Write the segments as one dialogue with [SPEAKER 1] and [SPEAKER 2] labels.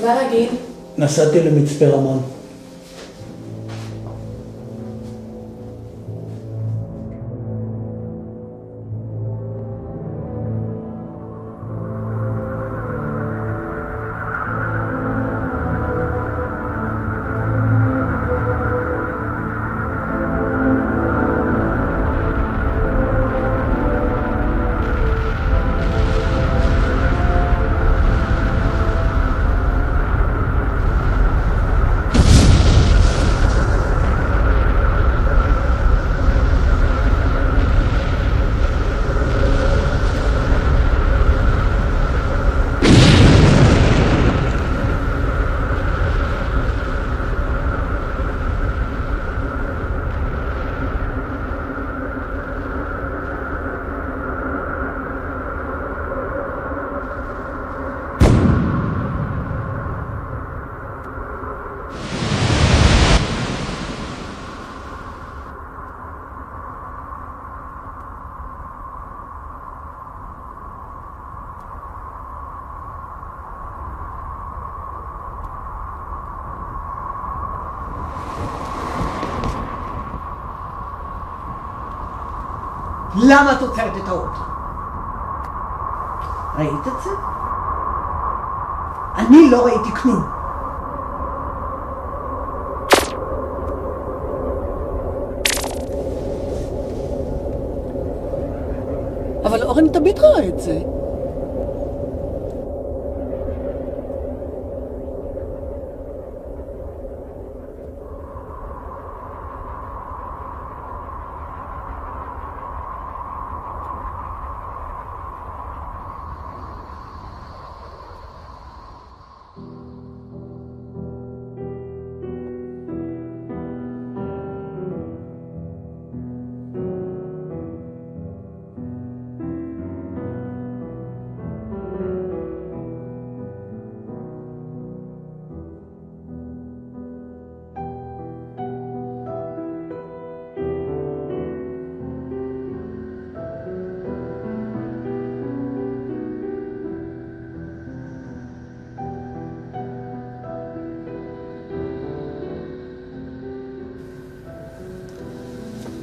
[SPEAKER 1] מה להגיד?
[SPEAKER 2] נסעתי למצפה רמון.
[SPEAKER 3] למה את עוצרת את האוטו? ראית את זה? אני לא ראיתי כלום.
[SPEAKER 1] אבל אורן תמיד ראה את זה.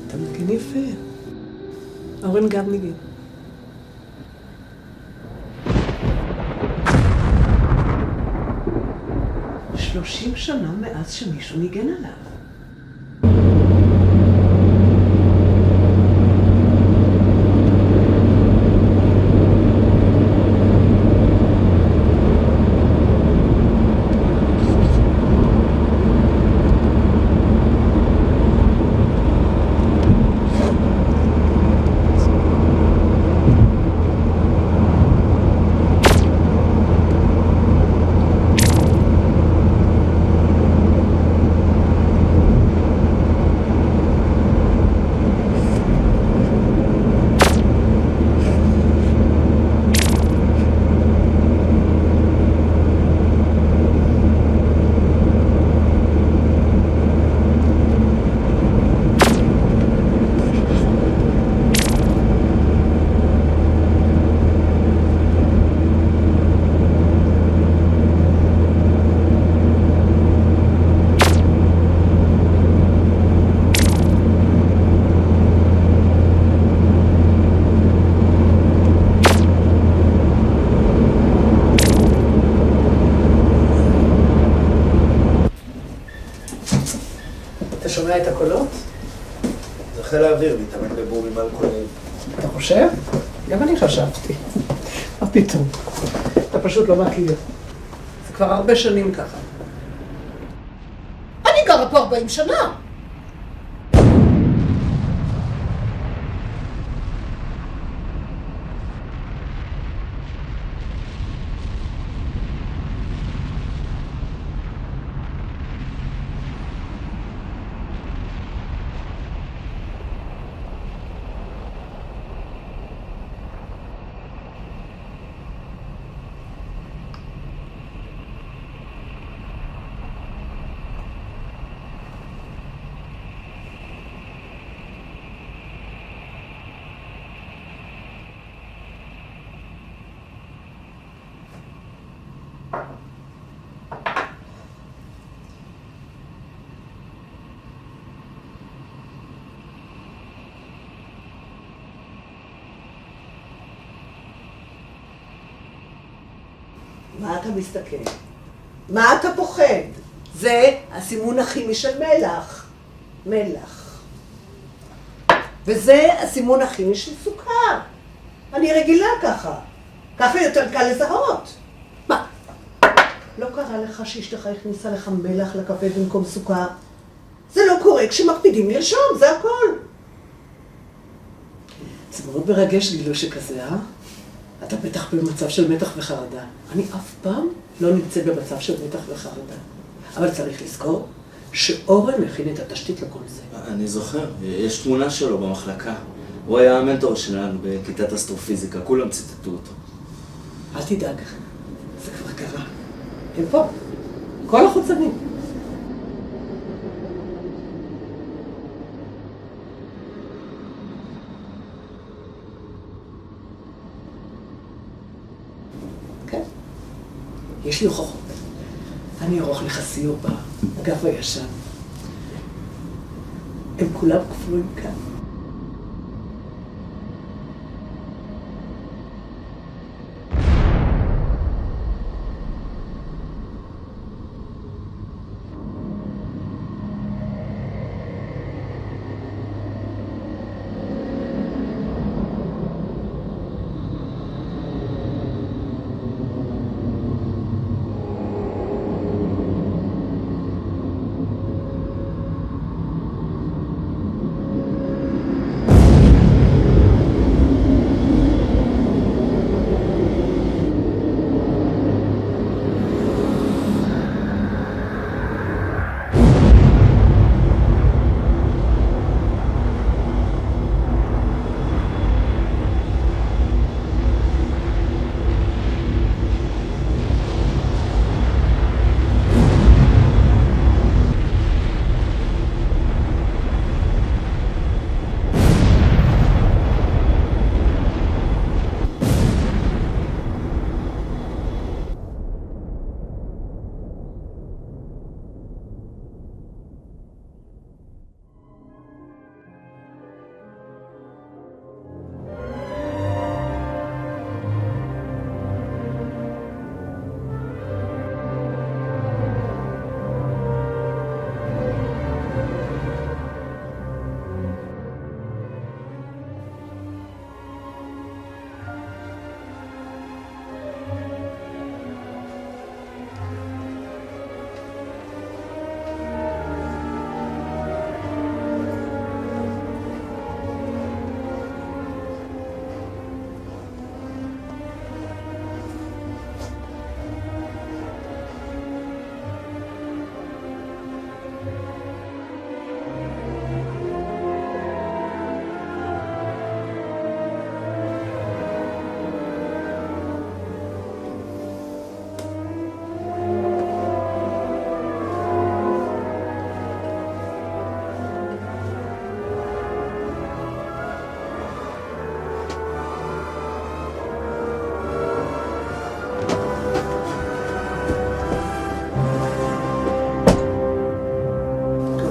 [SPEAKER 3] אתה מנגן יפה. אורן גם ניגן. שלושים שנה מאז שמישהו ניגן עליו. אתה שומע את הקולות?
[SPEAKER 4] זה חיל האוויר, מתאמן בבורים אלכוהולים.
[SPEAKER 3] אתה חושב? גם אני חשבתי. מה פתאום? אתה פשוט לא מכיר. זה כבר הרבה שנים ככה. אני גרה פה 40 שנה! מה אתה מסתכל? מה אתה פוחד? זה הסימון הכימי של מלח. מלח. וזה הסימון הכימי של סוכר. אני רגילה ככה. ככה יותר קל לזהות. מה? לא קרה לך שאשתך הכניסה לך מלח לקפה במקום סוכר? זה לא קורה כשמקפידים לרשום, זה הכל. זה מאוד מרגש לי, לא שכזה, אה? אתה בטח במצב של מתח וחרדה. אני אף פעם לא נמצאת במצב של מתח וחרדה. אבל צריך לזכור שאורן מכין את התשתית לכל זה.
[SPEAKER 4] אני זוכר, יש תמונה שלו במחלקה. הוא היה המנטור שלנו בכיתת אסטרופיזיקה, כולם ציטטו אותו.
[SPEAKER 3] אל תדאג, זה כבר קרה. הם פה, כל החוצנים. כן, יש לי הוכחות. אני ארוך לך סיור באגף הישן. הם כולם קפואים כאן.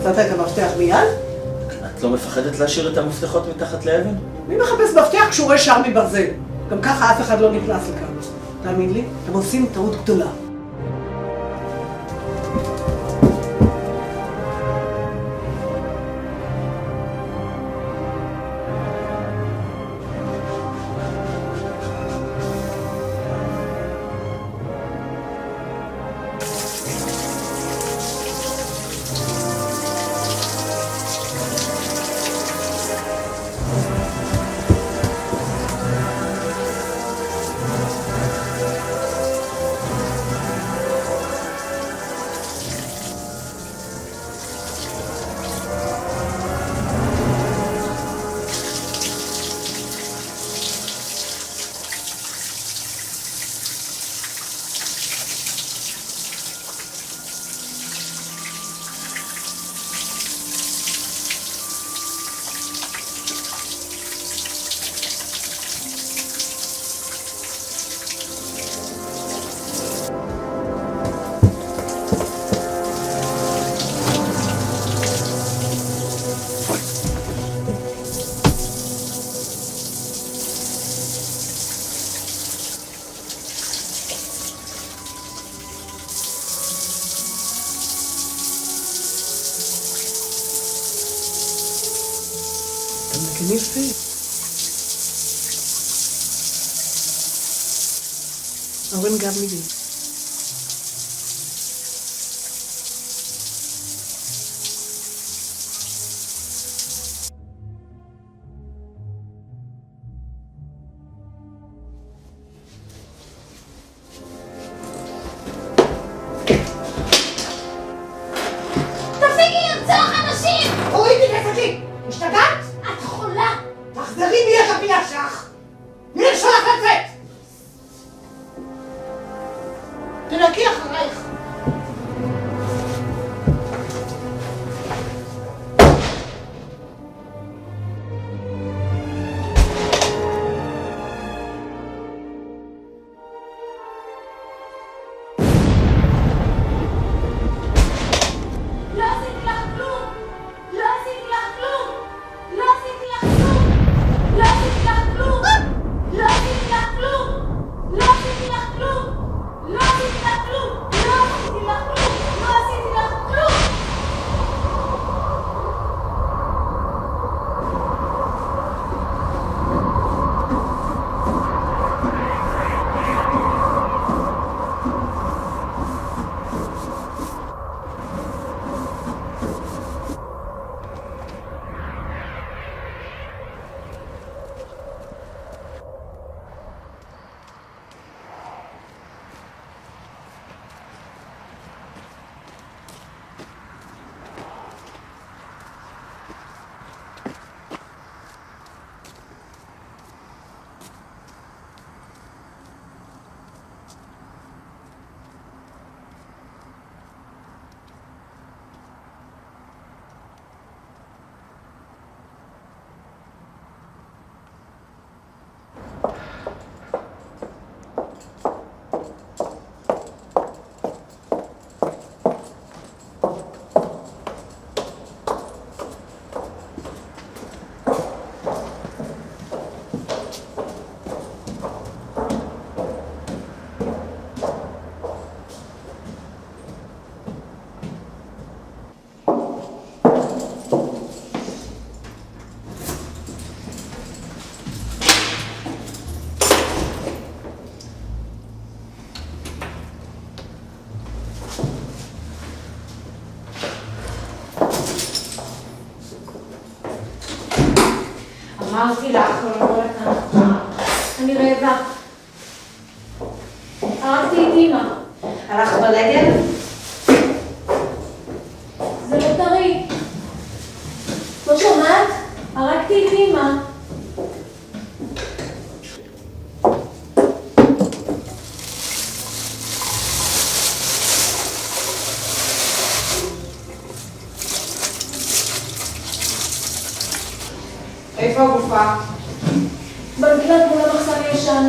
[SPEAKER 3] מצאת את המפתח מיד?
[SPEAKER 4] את לא מפחדת להשאיר את המפתחות מתחת לאבן?
[SPEAKER 3] מי מחפש מפתח כשהוא רואה שער מברזל? גם ככה אף אחד לא נכנס לכאן. תאמין לי, הם עושים טעות גדולה. כן יפה. אורן גב מילים.
[SPEAKER 5] השתגעת? את חולה!
[SPEAKER 3] תחזרי מי יש הפינה שלך! מי יש לך לצאת? תנקי אחרייך!
[SPEAKER 5] אמרתי לך, לא לבוא לכאן. אני רעבה. הרגתי את אמא. הלכת ברגל? זה לא טרי. לא שומעת? הרגתי את אמא. איפה הגופה? במקלט מול המחסן הישן.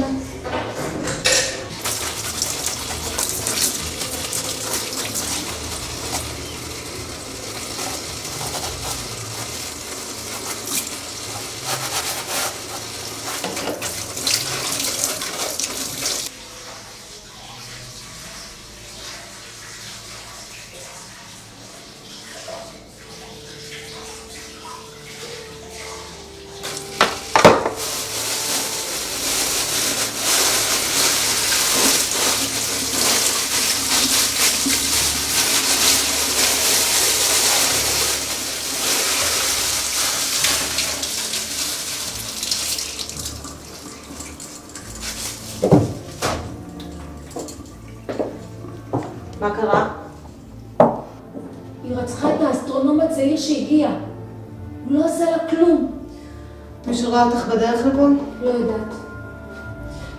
[SPEAKER 5] מה קרה? היא רצחה את האסטרונום הצעיר שהגיע. הוא לא עשה לה כלום. מישהו ראה אותך בדרך לפה? לא יודעת.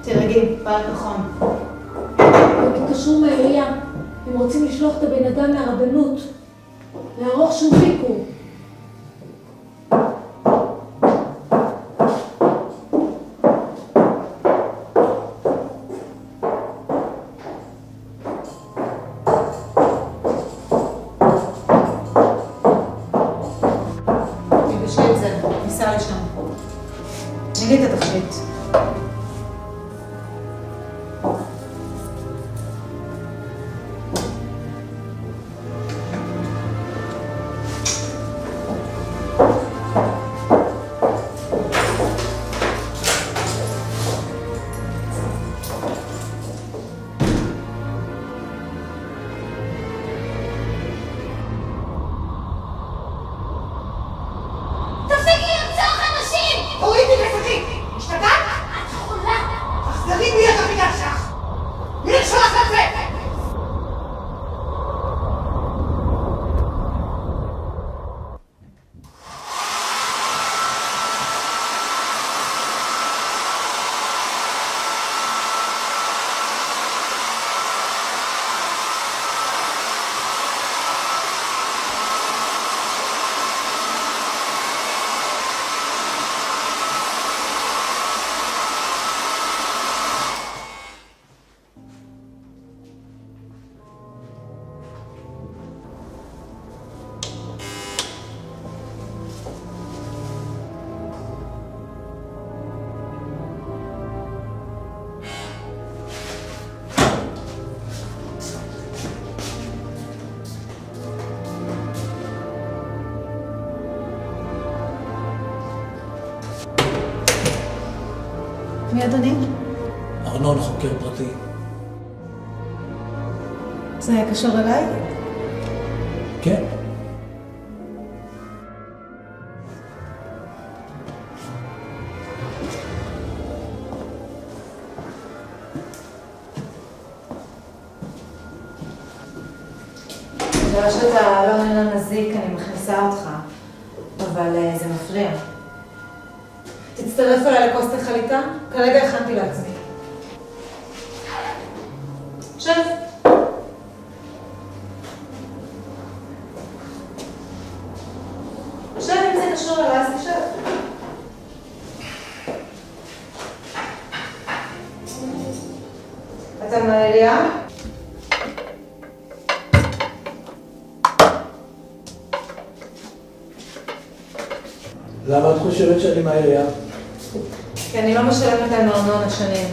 [SPEAKER 5] תרגי, פעל כחום. הם התקשרו מהעירייה. הם רוצים לשלוח את הבן אדם מהרבנות. לערוך שום ביקור. נגיד את התכשיט. מי אדוני?
[SPEAKER 2] ארנון חוקר פרטי.
[SPEAKER 5] זה קשור אליי?
[SPEAKER 2] כן.
[SPEAKER 5] בגלל שאתה לא נהנה מזיק, אני מכניסה אותך, אבל זה מפריע. תצטרף אליי לכוס תחליטה? כרגע הכנתי לעצמי. שב. שב אם זה קשור אליי, אז תשב. אתה מהעירייה?
[SPEAKER 2] למה את חושבת שאני מהעירייה?
[SPEAKER 5] כי אני לא משלמת להם ארנונה שנים.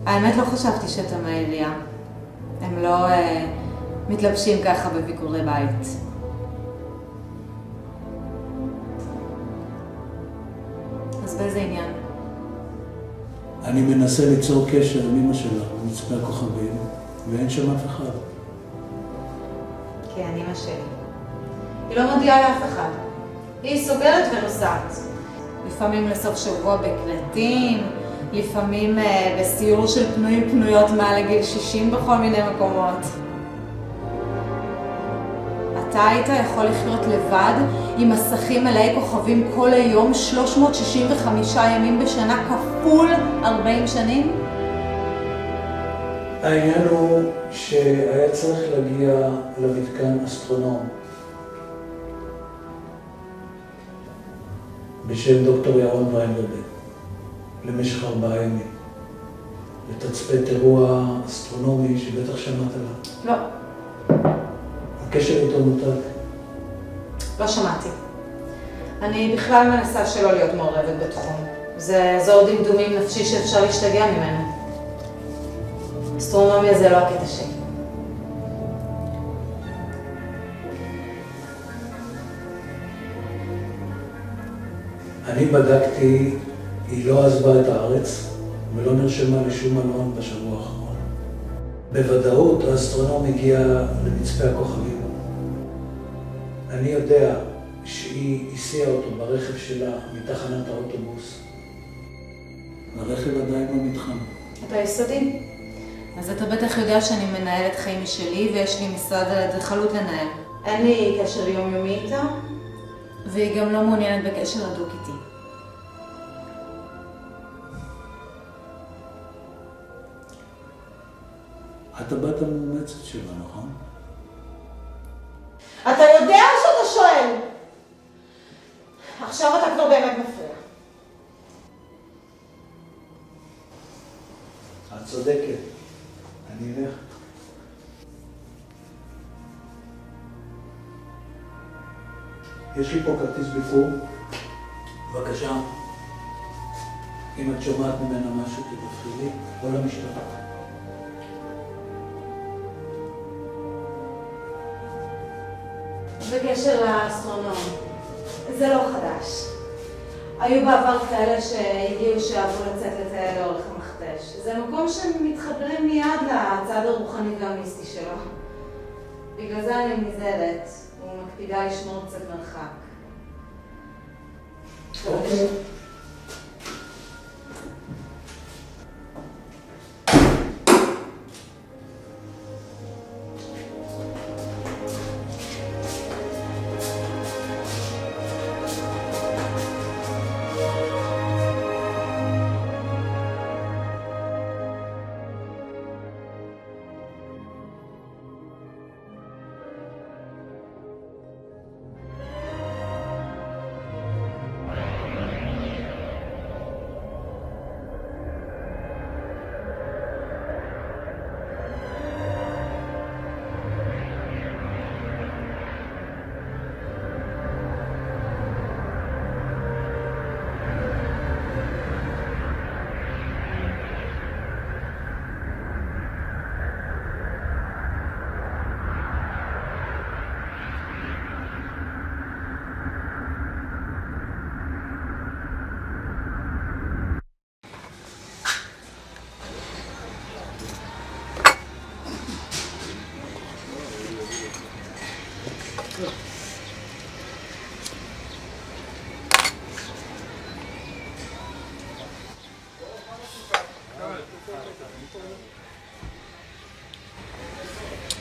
[SPEAKER 5] האמת לא חשבתי שאתה מהעירייה. הם לא מתלבשים ככה בביקורי בית. אז באיזה עניין?
[SPEAKER 2] אני מנסה ליצור קשר עם אמא שלה, מצפה הכוכבים, ואין שם אף אחד.
[SPEAKER 5] כן, אמא שלי. היא לא מודיעה לאף אחד. היא סוגרת ונוסעת. לפעמים לסוף שבוע בקלטים, לפעמים בסיור של פנויים פנויות מעל לגיל 60 בכל מיני מקומות. אתה היית יכול לחיות לבד עם מסכים מלאי כוכבים כל היום 365 ימים בשנה כפול 40 שנים?
[SPEAKER 2] העניין הוא שהיה צריך להגיע למתקן אסטרונום בשם דוקטור ירון ויינברג למשך 4 ימים. לתצפת אירוע אסטרונומי שבטח שמעת עליו.
[SPEAKER 5] לא.
[SPEAKER 2] הקשר איתו מותק.
[SPEAKER 5] לא שמעתי. אני בכלל מנסה שלא להיות מעורבת בתחום. זה אזור דמדומים נפשי שאפשר להשתגע ממנו. אסטרונומיה זה לא הקטע שלי.
[SPEAKER 2] אני בדקתי, היא לא עזבה את הארץ ולא נרשמה לשום מלון בשבוע האחרון. בוודאות האסטרונום הגיע למצפה הכוכבים. אני יודע שהיא הסיעה אותו ברכב שלה מתחנת האוטובוס. הרכב עדיין במתחם.
[SPEAKER 5] אתה יסודי. אז אתה בטח יודע שאני מנהלת חיים משלי ויש לי משרד אדריכלות לנהל. אין לי קשר יומיומי איתה, והיא גם לא מעוניינת בקשר הדוק איתי.
[SPEAKER 2] את הבת המאומצת שלה, נכון?
[SPEAKER 5] אתה יודע שאתה שואל? עכשיו אתה כבר באמת מפריע.
[SPEAKER 2] את צודקת. אני אלך. יש לי פה כרטיס ביקור. בבקשה. אם את שומעת ממנה משהו תדווחי לי, או למשטרה.
[SPEAKER 5] בקשר לאסטרונום, זה לא חדש. היו בעבר כאלה שהגיעו שאהבו לצאת לטייל לאורך המכתש. זה מקום שמתחברים מיד לצד הרוחני והמיסטי שלו. בגלל זה אני נזהרת, ומקפידה לשמור קצת מרחק.
[SPEAKER 2] אוקיי.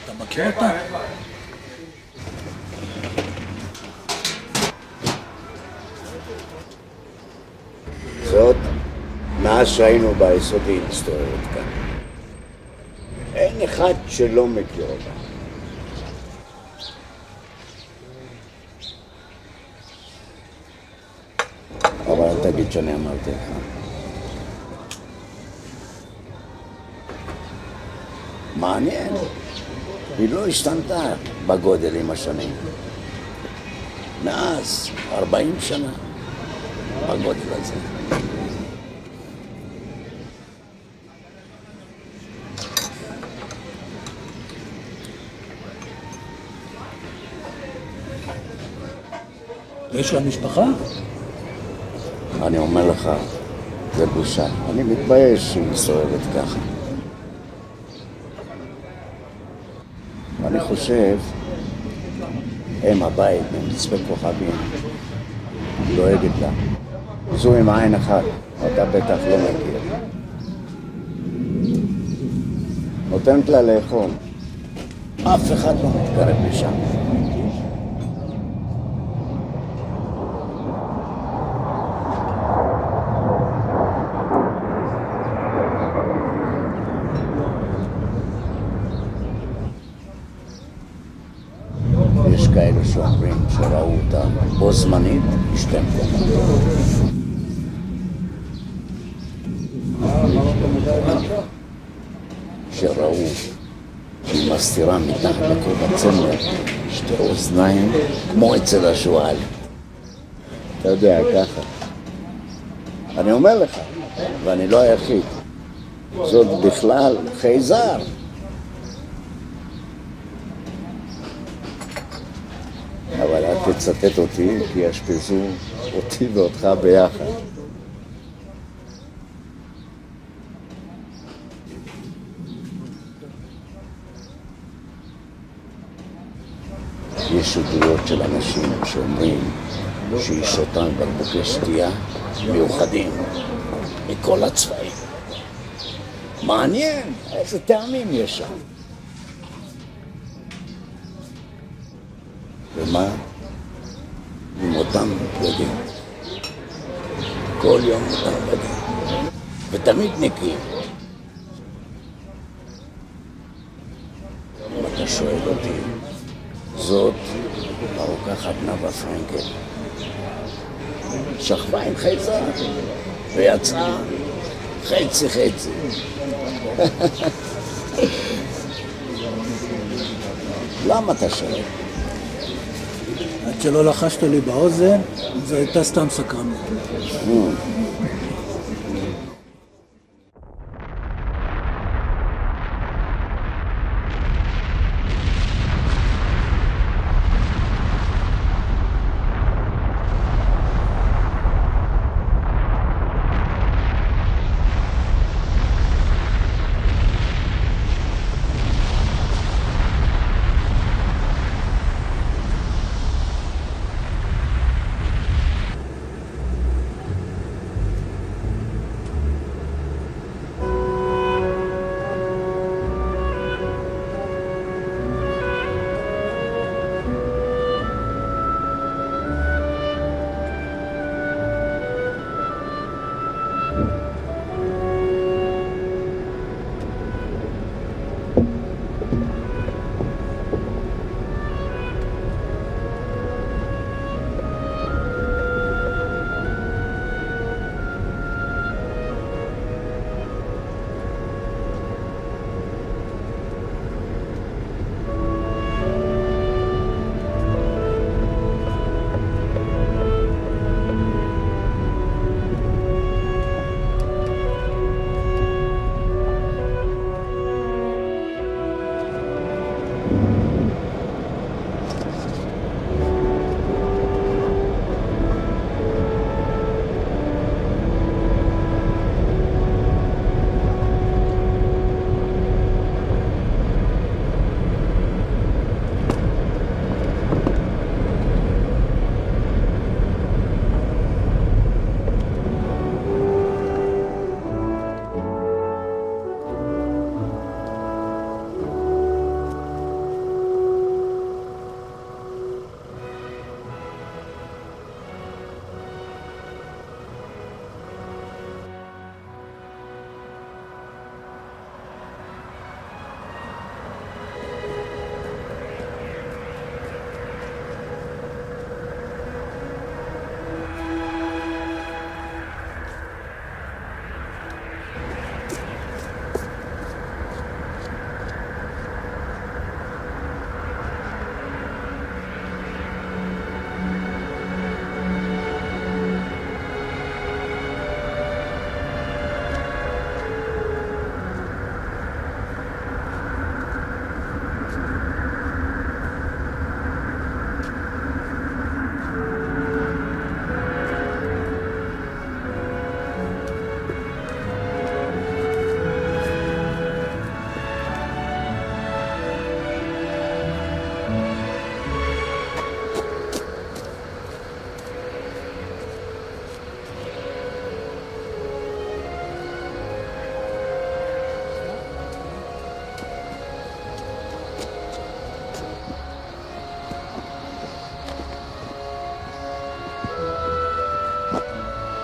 [SPEAKER 2] אתה מכיר אותה?
[SPEAKER 6] זאת, מאז שהיינו ביסודי מסתובבת כאן. אין אחד שלא מכיר אותה. אבל אל תגיד שאני אמרתי לך. מעניין. היא לא השתנתה בגודל עם השנים. מאז 40 שנה בגודל הזה.
[SPEAKER 2] יש לה משפחה?
[SPEAKER 6] אני אומר לך, זה בושה. אני מתבייש שהיא מסתובבת ככה. אני חושב, אם הבית במצפה כוכבים דואגת לה. זו עם עין אחת, אתה בטח לא מכיר. נותנת לה לאכול. אף אחד לא מתקרב לשם. יש כאלה שאומרים שראו אותה בו זמנית בשתי מקומות. שראו שהיא מסתירה מתחת לכל הצמר שתי אוזניים כמו אצל השועל. אתה יודע, ככה. אני אומר לך, ואני לא היחיד, זאת בכלל חייזר. אבל אל תצטט אותי, כי ישפזו אותי ואותך ביחד. יש עדויות של אנשים שאומרים שהיא שותה בקבוקי שתייה מיוחדים מכל הצבעים. מעניין, איזה טעמים יש שם. ומה? עם אותם בגדים. כל יום אותם בגדים. ותמיד נקיים. אם אתה שואל אותי, זאת הרוקחת נאוה פרנקל. שכבה עם חייזר, ויצאה חצי חצי. למה אתה שואל?
[SPEAKER 2] עד שלא לחשת לי באוזן, זו הייתה סתם סקרנות.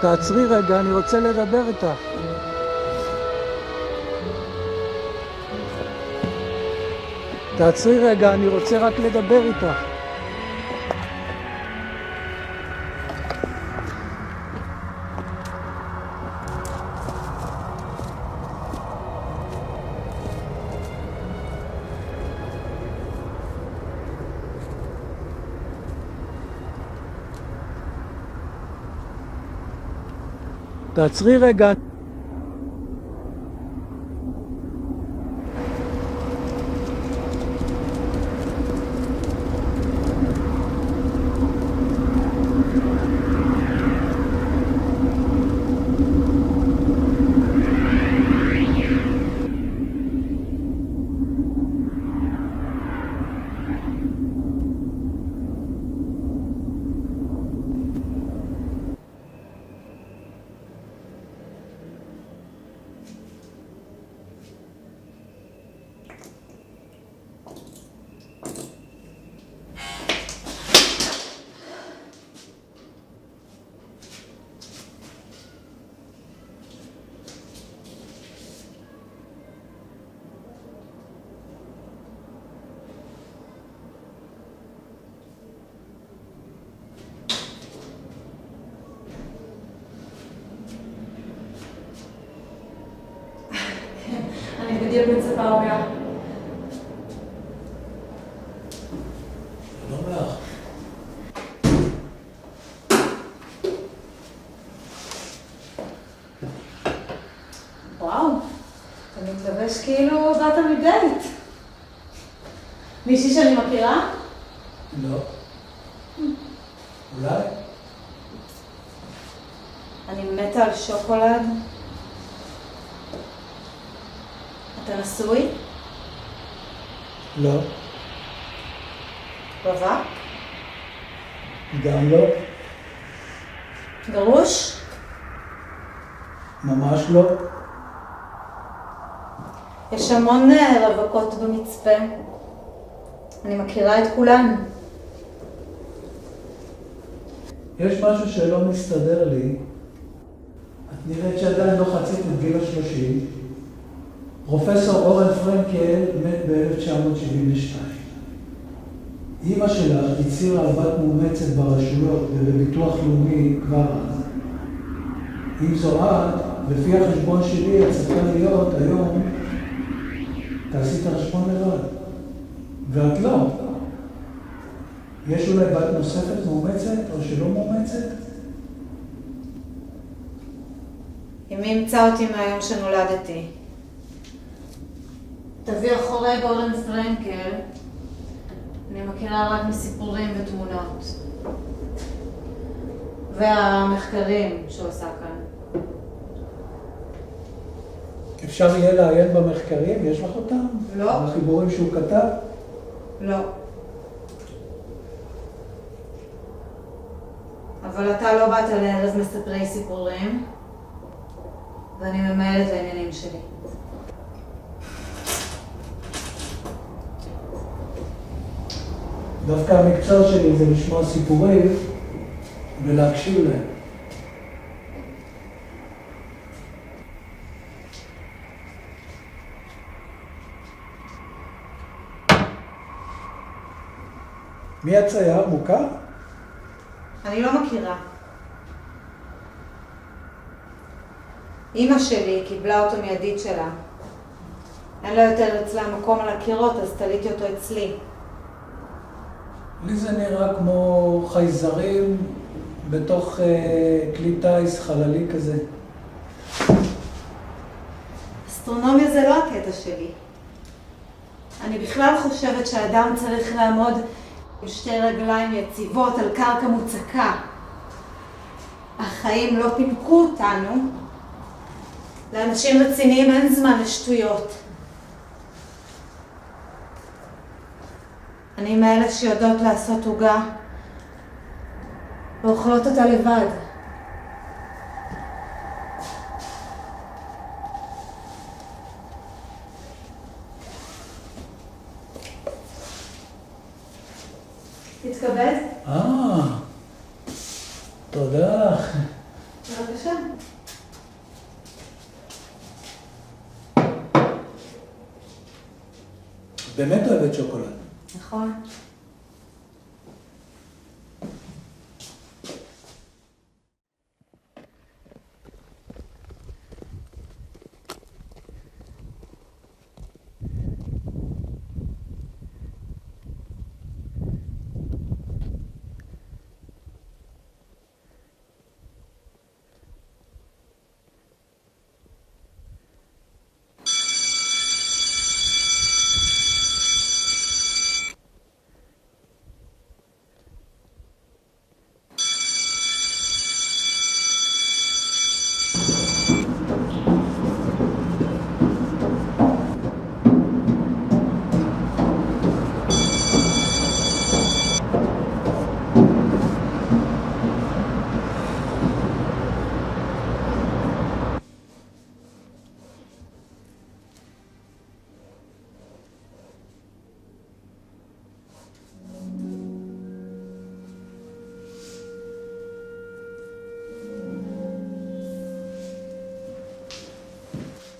[SPEAKER 1] תעצרי רגע, אני רוצה לדבר איתך. תעצרי רגע, אני רוצה רק לדבר איתך. תעצרי רגע.
[SPEAKER 5] אני בדיוק מצפה עוגה.
[SPEAKER 2] שלום לך.
[SPEAKER 5] וואו, אתה מתלבש כאילו באת מדייט. מישהי שאני מכירה?
[SPEAKER 2] לא. אולי?
[SPEAKER 5] אני מתה על שוקולד. אתה נשוי?
[SPEAKER 2] לא.
[SPEAKER 5] רווק?
[SPEAKER 2] גם לא.
[SPEAKER 5] גרוש?
[SPEAKER 2] ממש לא.
[SPEAKER 5] יש המון רווקות במצפה. אני מכירה את כולן.
[SPEAKER 2] יש משהו שלא מסתדר לי. את נראית שעדיין לא חצית את גיל ה-30. פרופסור אורן פרנקל מת ב-1972. אמא שלה הצהירה על בת מאומצת ברשויות ובביטוח לאומי כבר אז. אם זו את, לפי החשבון שלי, את צריכה להיות היום, תעשי את החשבון לבד. ואת לא. יש אולי בת נוספת מאומצת או שלא מאומצת?
[SPEAKER 5] אמי ימצא אותי מהיום שנולדתי. תביא אחורי אורן פרנקל. אני מכירה רק מסיפורים ותמונות. והמחקרים שהוא עשה כאן.
[SPEAKER 2] אפשר יהיה לעיין במחקרים? יש לך אותם?
[SPEAKER 5] לא.
[SPEAKER 2] החיבורים שהוא כתב?
[SPEAKER 5] לא. אבל אתה לא באת לערב מספרי סיפורים, ואני ממהלת לעניינים שלי.
[SPEAKER 2] דווקא המקצוע שלי זה לשמוע סיפורים ולהקשיב להם. מי הצייר? מוכר?
[SPEAKER 5] אני לא מכירה. אמא שלי קיבלה אותו מידית שלה. אין לה יותר אצלה מקום על הקירות, אז תליתי אותו אצלי.
[SPEAKER 2] לי זה נראה כמו חייזרים בתוך כלי טייס חללי כזה.
[SPEAKER 5] אסטרונומיה זה לא הקטע שלי. אני בכלל חושבת שהאדם צריך לעמוד עם שתי רגליים יציבות על קרקע מוצקה. החיים לא פינקו אותנו. לאנשים רציניים אין זמן לשטויות. אני מאלה שיודעות לעשות עוגה ואוכלות אותה לבד. תתכבד.
[SPEAKER 2] תודה.
[SPEAKER 5] בבקשה.
[SPEAKER 2] באמת אוהבת שוקולד.
[SPEAKER 5] נכון.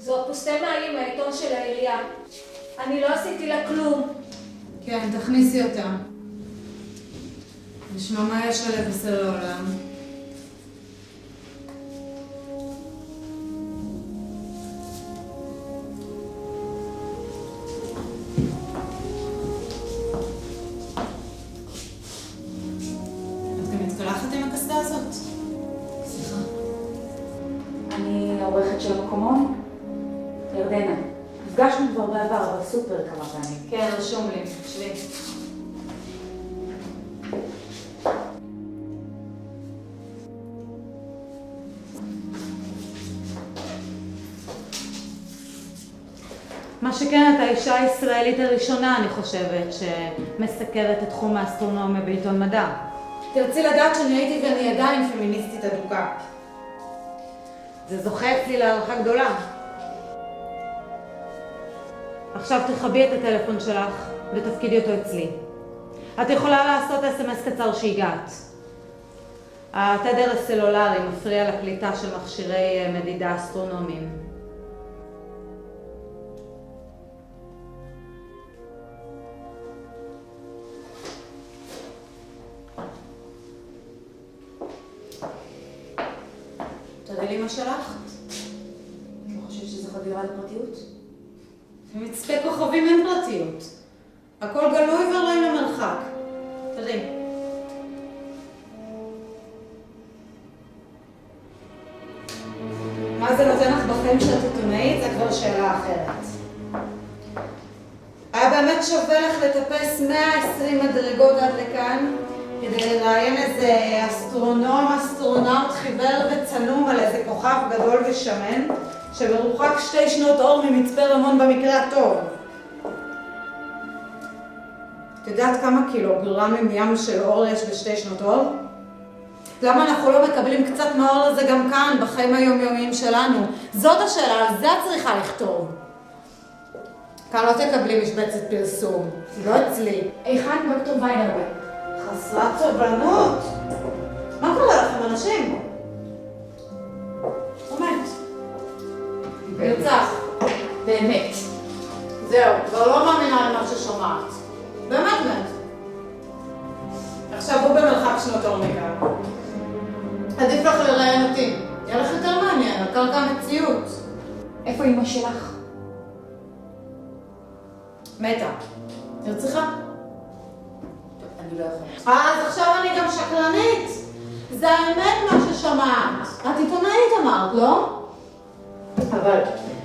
[SPEAKER 7] זו הפוסטמאי מהעיתון של העירייה. אני לא עשיתי לה כלום.
[SPEAKER 5] כן, תכניסי אותה. נשמע מה יש לה לבשר לעולם. את גם מתקלחת עם הקסדה הזאת?
[SPEAKER 7] סליחה. אני העורכת של המקומון? ירדנה. נפגשנו כבר בעבר בסופר כמה פעמים.
[SPEAKER 5] כן, רשום לי. שבי. מה שכן, את האישה הישראלית הראשונה, אני חושבת, שמסקרת את תחום האסטרונומיה בעיתון מדע. תרצי לדעת שאני הייתי ואני עדיין פמיניסטית אדוקה. זה זוכה אצלי להערכה גדולה. עכשיו תחבי את הטלפון שלך ותפקידי אותו אצלי. את יכולה לעשות אס.אם.אס קצר שהגעת. התדר הסלולרי מפריע לקליטה של מכשירי מדידה אסטרונומיים. תראי לי מה שלחת.
[SPEAKER 7] את לא חושבת שזה חדירה לפרטיות?
[SPEAKER 5] במצפה כוכבים אין פרטיות. הכל גלוי ורואים למרחק. תראי. מה זה נותן לך בחיים שאת עיתונאית? זה כבר שאלה אחרת. היה באמת שווה לך לטפס 120 מדרגות עד לכאן כדי לראיין איזה אסטרונאוט חיוור וצנום על איזה כוכב גדול ושמן שמרוחק 2 שנות אור ממצפה רמון במקרה הטוב. את יודעת כמה קילוגרמים ים של אור יש ב2 שנות אור? למה אנחנו לא מקבלים קצת מהאור הזה גם כאן, בחיים היומיומיים שלנו? זאת השאלה, על זה את צריכה לכתוב. כאן לא תקבלי משבצת פרסום, לא אצלי.
[SPEAKER 7] היכן דוקטור ויינרברג?
[SPEAKER 5] חסרת סובלנות. מה קורה לכם, אנשים? הוא מת. נרצח.
[SPEAKER 7] באמת.
[SPEAKER 5] זהו, כבר לא מאמינה למה ששומעת. באמת מת. עכשיו הוא במרחק שנות אור מכאן. עדיף לך לראיין אותי. יהיה לך יותר מעניין, על קרקע המציאות.
[SPEAKER 7] איפה אמא שלך?
[SPEAKER 5] מתה. נרצחה?
[SPEAKER 7] אני לא יכולה.
[SPEAKER 5] אז עכשיו אני גם שקרנית. זה האמת מה ששמעת. את עיתונאית אמרת, לא? אבל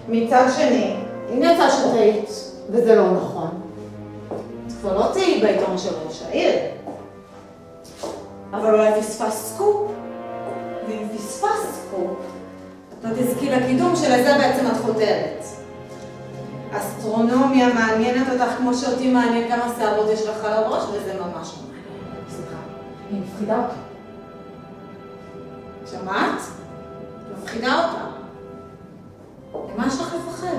[SPEAKER 5] מצד שני, אם יצא שטעית, וזה לא נכון, אז כבר לא תהיי בעיתון של ראש העיר. אבל אולי פספס סקופ. ואם פספס סקופ, אתה תזכי לקידום שלזה בעצם את חותרת. אסטרונומיה מעניינת אותך כמו שאותי מעניין כמה שערות יש לך על הראש, וזה ממש לא מעניין.
[SPEAKER 7] סליחה, היא מפחידה אותי.
[SPEAKER 5] שמעת? מפחידה אותה. למה יש לך לפחד?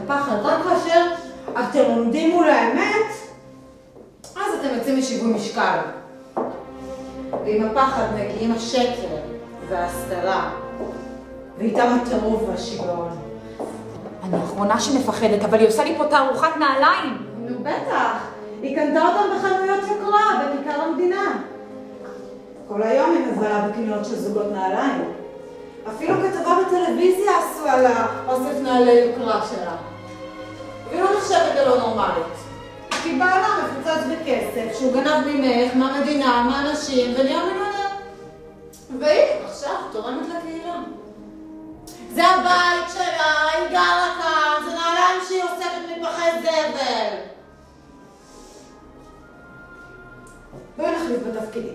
[SPEAKER 5] פחד. רק כאשר אתם עומדים מול האמת, אז אתם יוצאים משיווי משקל. ועם הפחד מגיעים השקר וההסתרה, ואיתם הטירוף והשיגעון.
[SPEAKER 7] אני האחרונה שמפחדת, אבל היא עושה לי פה תערוכת נעליים.
[SPEAKER 5] נו בטח, היא קנתה אותם בחנויות יוקרה, בכיכר המדינה. כל היום היא מבלה בקניות של זוגות נעליים. אפילו כתבה בטלוויזיה עשו על האוסף נעלי יוקרה שלה. והיא לא נחשבת ללא נורמלית. כי בעלה מפוצץ בכסף שהוא גנב ממך, מהמדינה, מהאנשים, ונהיה מיליונר. והיא עכשיו תורמת לקהילה. זה הבית שלה, היא גרה כאן, זה נעליים שהיא אוספת מפחי זבל. בואי נחליף בתפקידים.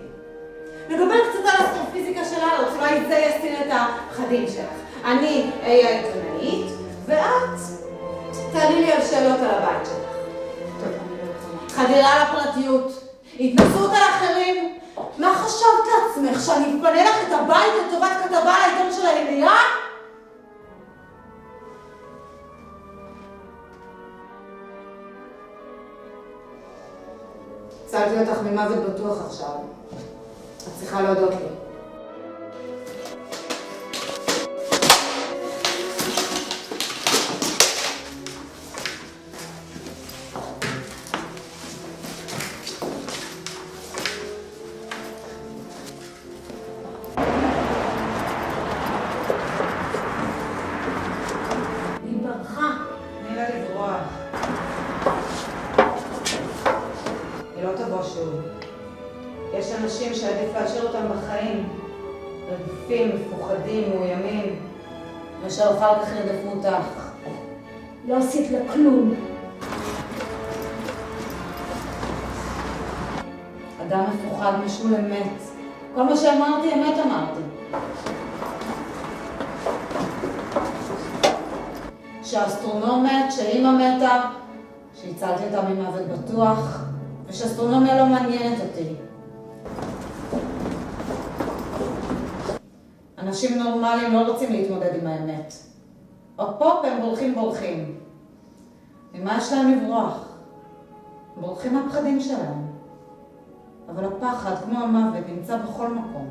[SPEAKER 5] נדבר קצת על האסטרופיזיקה שלנו, אולי זה יסתיר את הפחדים שלך. אני אהיה העיתונאית, ואת תעני לי על שאלות על הבית שלך. חדירה לפרטיות, התנסות על אחרים. מה חשבת לעצמך, שאני אפנה לך את הבית לטובת כתבה על העיתון של העירייה? הצלתי אותך ממוות בטוח עכשיו. את צריכה להודות לי.
[SPEAKER 7] היא ברחה.
[SPEAKER 5] תני לה לברוח. היא לא תבוא שוב. יש אנשים שעדיף להשאיר אותם בחיים, רדופים, מפוחדים, מאוימים, מאשר אחר כך ירדפו אותך.
[SPEAKER 7] לא עשית לה כלום.
[SPEAKER 5] אדם מפוחד משהו אמת. כל מה שאמרתי, אמת אמרתי. שהאסטרונומית, שאימא מתה, שהצלתי אותה ממוות בטוח, ושאסטרונומיה לא מעניינת אותי. אנשים נורמליים לא רוצים להתמודד עם האמת. בפופ הם בורחים. ממה יש להם לברוח? הם בורחים מהפחדים שלהם. אבל הפחד, כמו המוות, נמצא בכל מקום.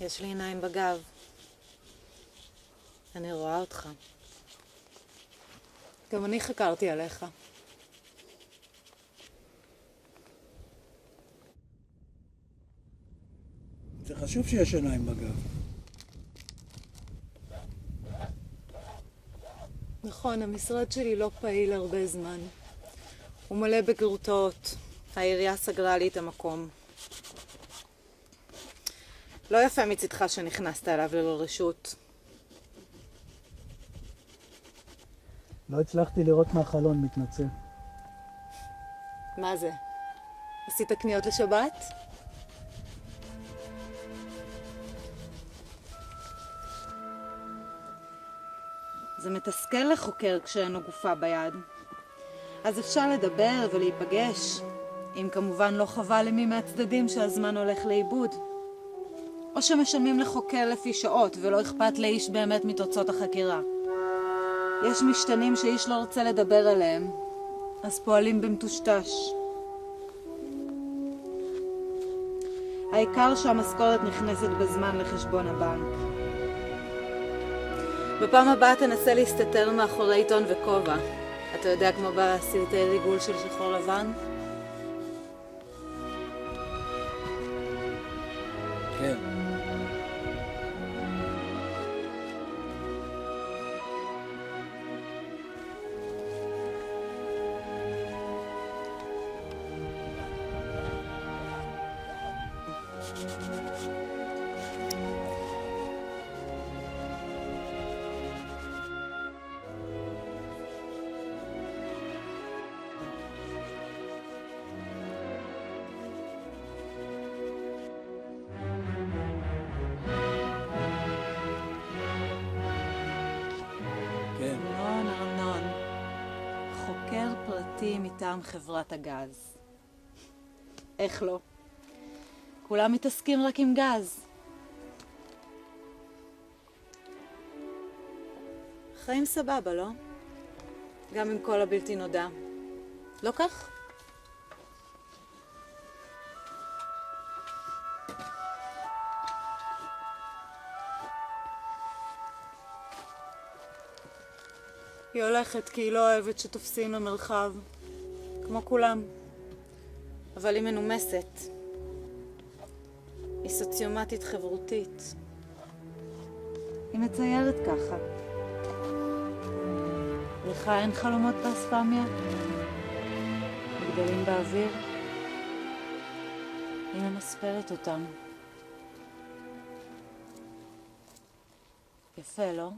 [SPEAKER 5] יש לי עיניים בגב. אני רואה אותך. גם אני חקרתי עליך.
[SPEAKER 2] זה חשוב שיש עיניים בגב.
[SPEAKER 5] נכון, המשרד שלי לא פעיל הרבה זמן. הוא מלא בגרוטאות. העירייה סגרה לי את המקום. לא יפה מצדך שנכנסת אליו ללא רשות.
[SPEAKER 2] לא הצלחתי לראות מהחלון, מתנצל.
[SPEAKER 5] מה זה? עשית קניות לשבת? זה מתסכל לחוקר כשאין לו גופה ביד. אז אפשר לדבר ולהיפגש, אם כמובן לא חבל למי מהצדדים שהזמן הולך לאיבוד. או שמשלמים לחוקר לפי שעות ולא אכפת לאיש באמת מתוצאות החקירה. יש משתנים שאיש לא רוצה לדבר עליהם, אז פועלים במטושטש. העיקר שהמשכורת נכנסת בזמן לחשבון הבנק. בפעם הבאה תנסה להסתתר מאחורי עיתון וכובע. אתה יודע, כמו בסרטי ריגול של שחור לבן?
[SPEAKER 2] כן.
[SPEAKER 5] ארנון, ארנון. חוקר פרטי מטעם חברת הגז. איך לא? כולם מתעסקים רק עם גז. חיים סבבה, לא? גם עם כל הבלתי נודע. לא כך? היא הולכת כי היא לא אוהבת שתופסים למרחב, כמו כולם. אבל היא מנומסת. היא סוציומטית חברותית. היא מציירת ככה. לך אין חלומות באספמיה? מגדלים באוויר? היא ממספרת אותם. יפה, לא?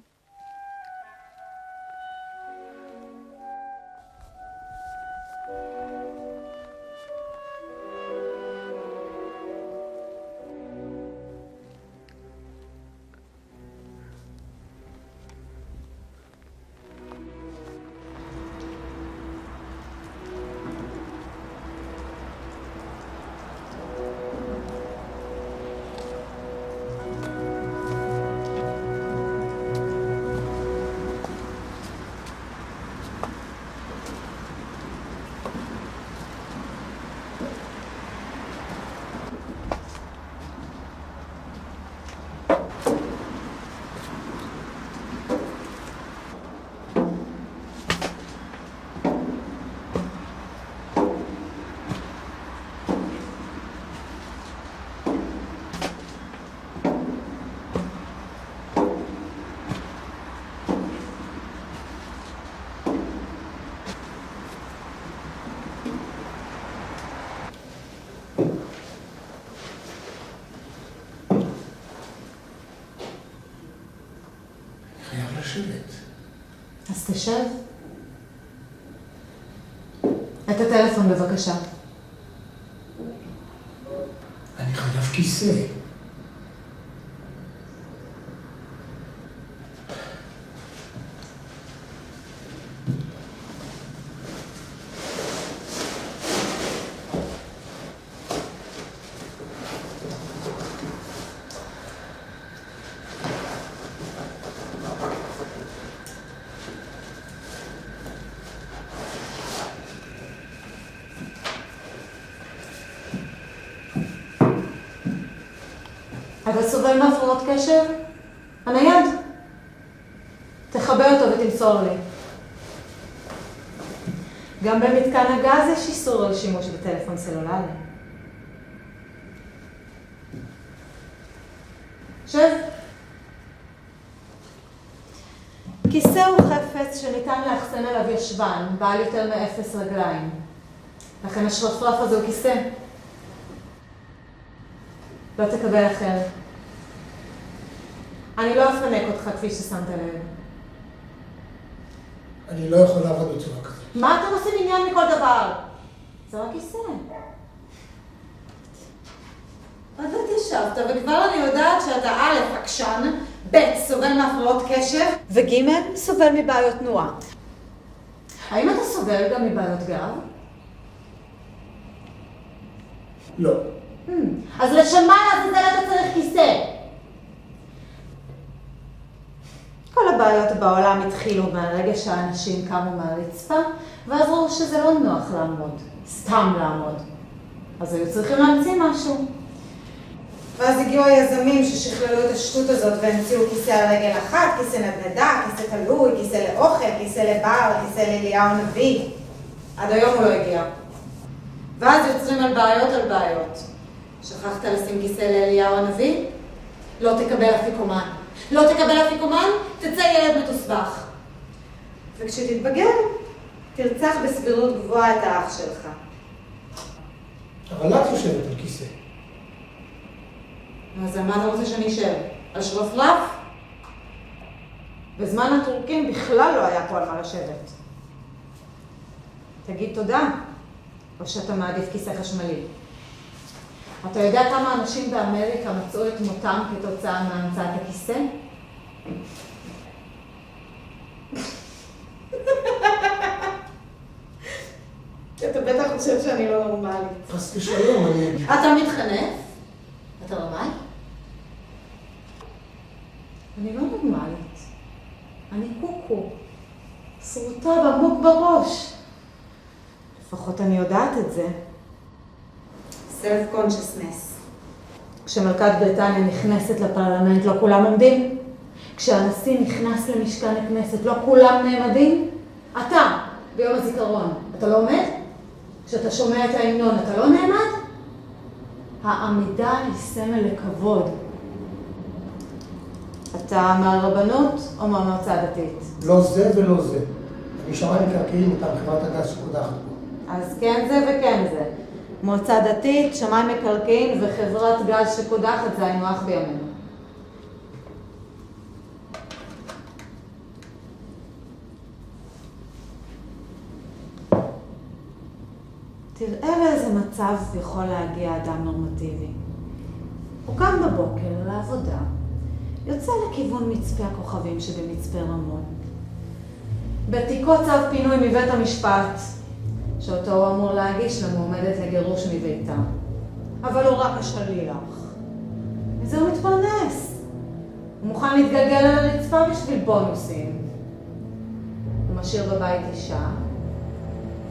[SPEAKER 2] חייב לשבת.
[SPEAKER 5] אז תשב. את הטלפון בבקשה.
[SPEAKER 2] אני חייב כיסא.
[SPEAKER 5] אבל סובל מהפרעות קשב? הנייד. תחבר אותו ותמסור לי. גם במתקן הגז יש איסור על שימוש בטלפון סלולרי. שב. כיסא הוא חפץ שניתן לאחסן עליו ישבן, בעל יותר מ0 רגליים. לכן השרפרף הזה הוא כיסא. לא תקבל אחר. אני לא אפנק אותך כפי ששמת לב.
[SPEAKER 1] אני לא יכול לעבוד בצורה כזאת.
[SPEAKER 5] מה אתם עושים עניין מכל דבר? זה רק כיסא. עוד לא התיישבת, וכבר אני יודעת שאתה א', עקשן, ב', סובל מהפרעות קשב, וג', סובל מבעיות תנועה. האם אתה סובל גם מבעיות גב?
[SPEAKER 1] לא.
[SPEAKER 5] אז לשם מה לעזאזל אתה צריך כיסא? כל הבעיות בעולם התחילו מהרגע שהאנשים קמו מהרצפה, ואז ראו שזה לא נוח לעמוד, סתם לעמוד. אז היו צריכים להמציא משהו. ואז הגיעו היזמים ששכללו את השטות הזאת והמציאו כיסא על רגל אחת, כיסא נדנדה, כיסא תלוי, כיסא לאוכל, כיסא לבר, כיסא לאליהו הנביא. עד היום הוא לא הגיע. ואז יוצרים על בעיות. שכחת לשים כיסא לאליהו הנביא? לא תקבל אפיקומן. לא תקבל אפיקומן, תצא ילד מתוסבך. וכשתתבגר, תרצח בסבירות גבוהה את האח שלך.
[SPEAKER 1] אבל את יושבת על כיסא.
[SPEAKER 5] אז על מה אתה רוצה שאני אשב? על שרפרף? בזמן הטורקים בכלל לא היה פה על מה לשבת. תגיד תודה, או שאתה מעדיף כיסא חשמלי. אתה יודע כמה אנשים באמריקה מצאו את מותם כתוצאה מהמצאת הכיסא? אתה בטח חושב שאני לא נורמלית.
[SPEAKER 1] חס ושלום, אני...
[SPEAKER 5] אתה מתחנף? אתה רמאי? אני לא נורמלית. אני קוקו. שרוטה עמוק בראש. לפחות אני יודעת את זה. Self-consciousness. כשמלכת בריטניה נכנסת לפרלמנט, לא כולם עומדים. כשהנשיא נכנס למשכן הכנסת, לא כולם נעמדים. אתה, ביום הזיכרון, אתה לא עומד? כשאתה שומע את ההמנון, אתה לא נעמד? העמידה היא סמל לכבוד. אתה מהרבנות או מהמועצה הדתית?
[SPEAKER 1] לא זה ולא זה. אני שמע מקרקעין מטעם חברת הגז שקודחת פה.
[SPEAKER 5] אז כן זה וכן זה. מועצה דתית, שמאי מקרקעין וחברת גז שקודחת זה היינו אח בימינו. תראה לאיזה מצב יכול להגיע אדם נורמטיבי. הוא קם בבוקר לעבודה, יוצא לכיוון מצפה הכוכבים שבמצפה רמון. בתיקו צו פינוי מבית המשפט, שאותו הוא אמור להגיש למועמדת לגירוש מביתה. אבל הוא רק השליח. וזה הוא מתפרנס. הוא מוכן להתגלגל על הרצפה בשביל בונוסים. הוא משאיר בבית אישה,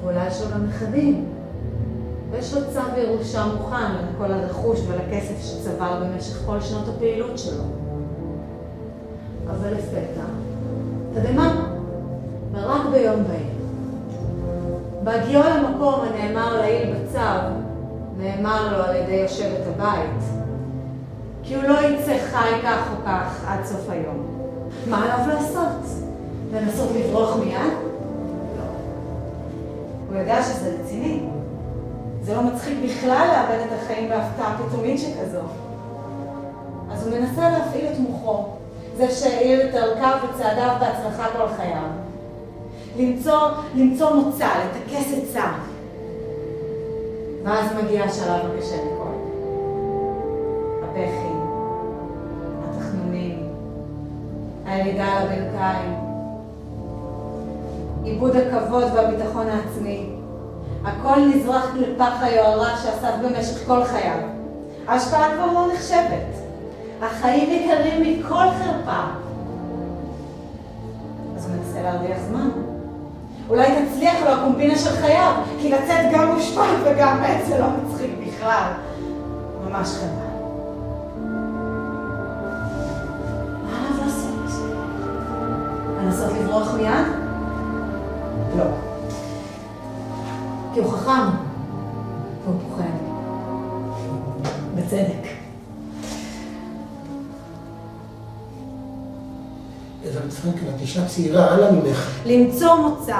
[SPEAKER 5] ואולי יש לו גם נכדים. ויש לו צו ירושה מוכן לכל הרכוש ולכסף שצבר במשך כל שנות הפעילות שלו. אבל לפתע, אתה יודע מה? ורק ביום בהיר. בהגיעו למקום הנאמר לעיל בצו, נאמר לו על ידי יושבת הבית, כי הוא לא יצא חי כך או כך עד סוף היום. מה עליו לעשות? לנסות לברוח מיד? לא. הוא יודע שזה רציני. זה לא מצחיק בכלל לאבד את החיים בהפתעה פתאומית שכזו. אז הוא מנסה להפעיל את מוחו, זה שהעיר את ערכיו וצעדיו בהצלחה כל חייו. למצוא מוצא, לטכס עצה. ואז מגיע השלב הקשה מכל. הבכי, התחנונים, הירידה על הברכיים, איבוד הכבוד והביטחון העצמי. הכל נזרח לפח היוהרה שאסף במשך כל חייו. ההשפעה כבר לא נחשבת. החיים יקרים מכל חרפה. אז הוא מנסה להרוויח זמן. אולי תצליח לו הקומבינה של חייו, כי לצאת גם מושפט וגם מת זה לא מצחיק בכלל. ממש חבל. לנסות לברוח מיד?
[SPEAKER 1] לא.
[SPEAKER 5] כי הוא חכם. והוא פוחד. בצדק.
[SPEAKER 1] אבל פרנקל, את אישה צעירה, אנא ממך.
[SPEAKER 5] למצוא מוצא.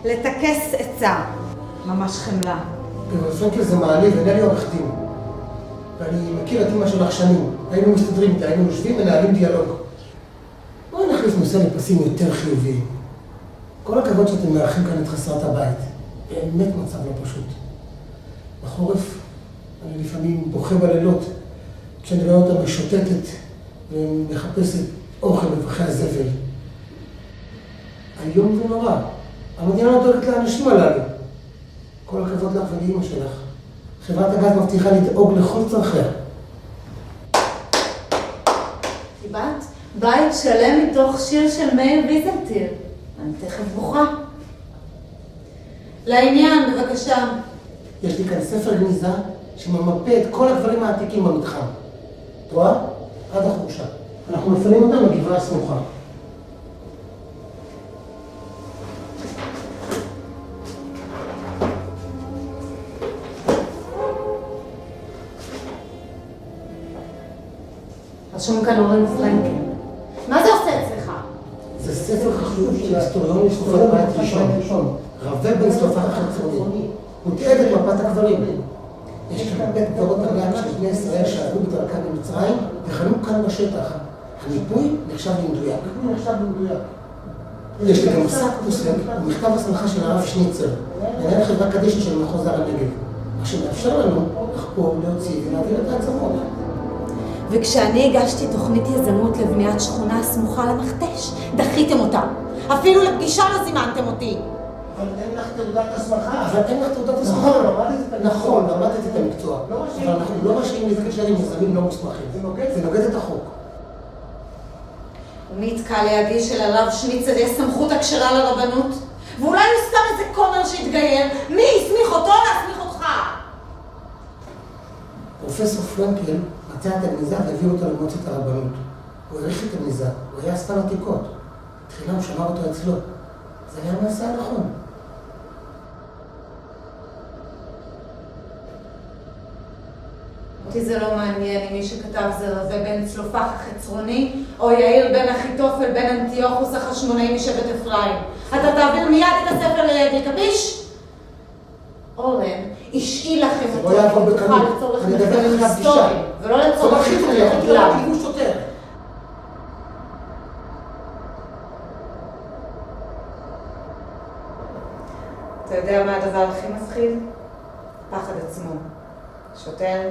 [SPEAKER 5] לטכס עצה. ממש חמלה.
[SPEAKER 1] אבל פרנקל זה מעליב, אינני עורך דין. ואני מכיר את אמא שלך שנים. היינו מסתדרים איתה, היינו יושבים מנהלים דיאלוג. בואי נחליף נושא לפסים יותר חיוביים. כל הכבוד שאתם מארחים כאן את חסרת הבית. באמת מצב לא פשוט. בחורף אני לפעמים בוכה בלילות כשאני רואה אותה משוטטת ומחפשת אוכל בפחי הזבל. היום זה נורא. המדינה לא דואגת לאנשים הללו. כל הכבוד לך ולאמא שלך. חברת הגז מבטיחה לדאוג לכל צרכיה.
[SPEAKER 5] קיבלת? בית שלם מתוך שיר של מאיר ויזלטיר. אני תכף בוכה. לעניין, בבקשה.
[SPEAKER 1] יש לי כאן ספר גניזה שממפה את כל הדברים העתיקים במתחם. את רואה? עד החורשה. אנחנו מפנים אותם לגבעה הסמוכה.
[SPEAKER 5] רשום כאן אורן פרנקל. מה זה עושה אצלך?
[SPEAKER 1] זה ספר חשוב של ההיסטוריון לסופת בית ראשון. רבי בן צלופח החצרוני. הוא תיעד את מפת הקברים. יש כאן בית קברות ענק של בני ישראל שעברו בדרכם במצרים וחנו כאן בשטח. המיפוי נחשב למדויק. יש לי גם שק פוסק ומכתב הסמכה של הרב שניצר, מנהל חברה קדישא של מחוז הר הנגב, מה שמאפשר לנו לחפור, להוציא ולהעביר את העצמות.
[SPEAKER 5] וכשאני הגשתי תוכנית יזמות לבניית שכונה סמוכה למכתש, דחיתם אותה. אפילו לפגישה לא זימנתם אותי.
[SPEAKER 1] אבל אין לך תעודת הסמכה. נכון, למדת את המקצוע. אבל אנחנו לא רשאים להתקשר עם יזמים לא מוסמכים. זה נוגד את החוק.
[SPEAKER 5] ומי יתקע לידי שלרב שניצר יש סמכות הכשרה לרבנות? ואולי הוא סתם איזה כומר שהתגייר? מי הסמיך אותו להסמיך אותך?
[SPEAKER 1] פרופסור פרנקל מצא את הגניזה והביא אותה למועצת הרבנות. הוא העריך את הגניזה, הוא היה סתם עתיקות. תחילה הוא שמר אותו אצלו. זה היה מעשה הנכון.
[SPEAKER 5] אותי זה לא מעניין אם מי שכתב זה רבי בן צלופח החצרוני, או יאיר בן אחיתופל בן אנטיוכוס החשמונאי משבט אפרים. אתה תעביר מיד את הספר לידי, קפיש? אורן, השאיל לכם אותו,
[SPEAKER 1] זה לא יעבור בקלות.
[SPEAKER 5] לצורך
[SPEAKER 1] אני מדבר
[SPEAKER 5] מחקרים
[SPEAKER 1] אחרי הפגישה.
[SPEAKER 5] היסטוריים, ולא לצורך
[SPEAKER 1] זה
[SPEAKER 5] מחקרים
[SPEAKER 1] מחליט
[SPEAKER 5] בכלל.
[SPEAKER 1] אותי, הוא שוטר.
[SPEAKER 5] אתה יודע מה הדבר הכי מפחיד? פחד עצמו. שוטר.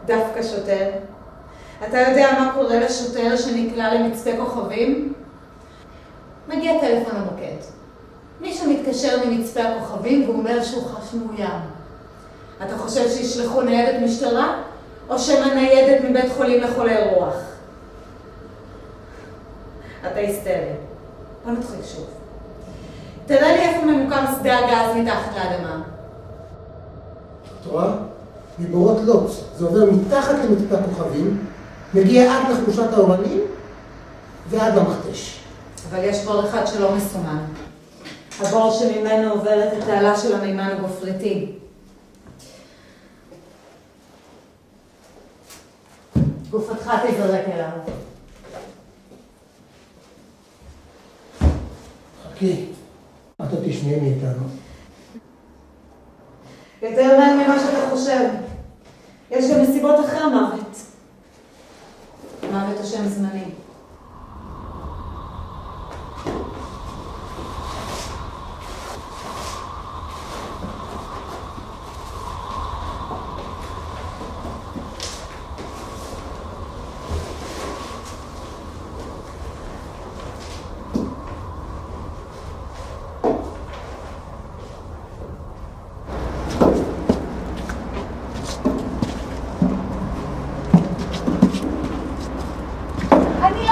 [SPEAKER 5] דווקא שוטר. אתה יודע מה קורה לשוטר שנקלע למצפה כוכבים? מגיע טלפון למוקד. מישהו מתקשר ממצפה הכוכבים והוא אומר שהוא חש מאוים. אתה חושב שישלחו ניידת משטרה? או שמה ניידת מבית חולים לחולי רוח? אתה היסטרי. בוא נתחיל שוב. תראה לי איפה ממוקם שדה הגז מתחת לאדמה.
[SPEAKER 1] את רואה? מבורות לוץ. זה עובר מתחת למצפה הכוכבים, מגיע עד לחורשת האורנים ועד למכתש.
[SPEAKER 5] אבל יש בור אחד שלא מסומן. הבור שממנו עוברת התעלה של המימן הגופריתי. גופתך תזרק אליו.
[SPEAKER 1] חכי, את עוד תשמעי מאיתנו.
[SPEAKER 5] יותר מעניין ממה שאתה חושב. יש גם נסיבות אחרי המוות. מוות השם זמני.
[SPEAKER 7] אני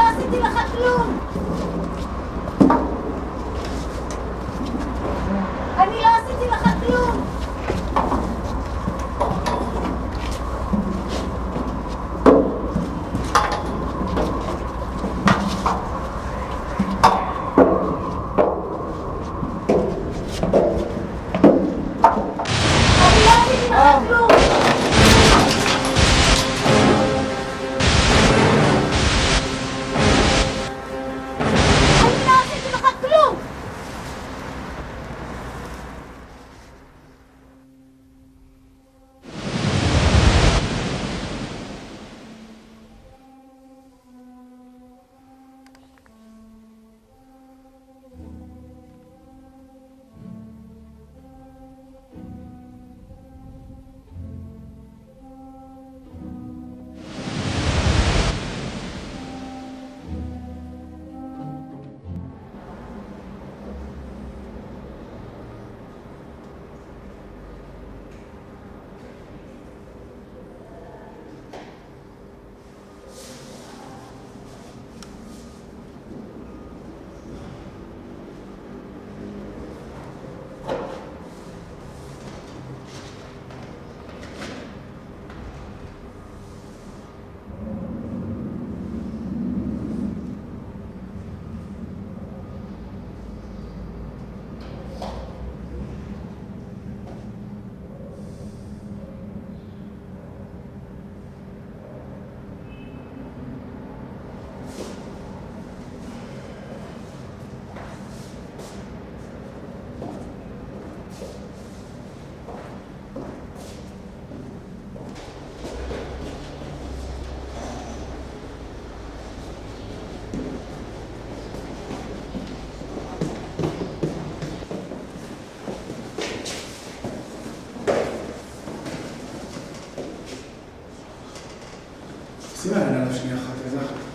[SPEAKER 8] עליו שנייה אחת, איזה אחת.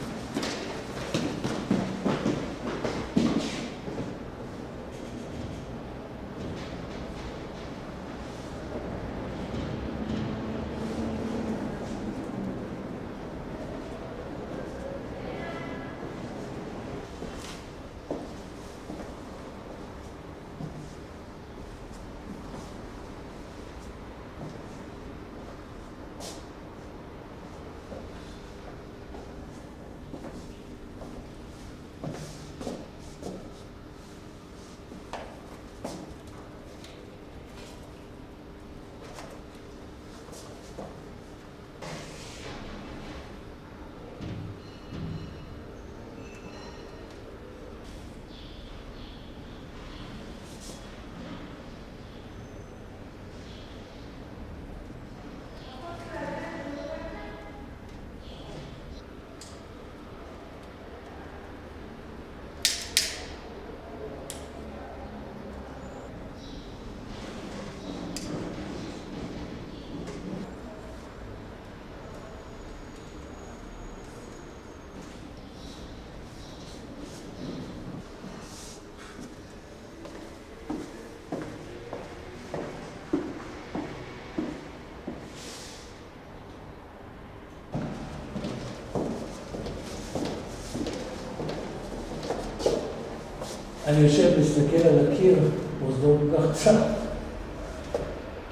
[SPEAKER 2] אני יושב, מסתכל על הקיר, פרוזדור כל כך קצת.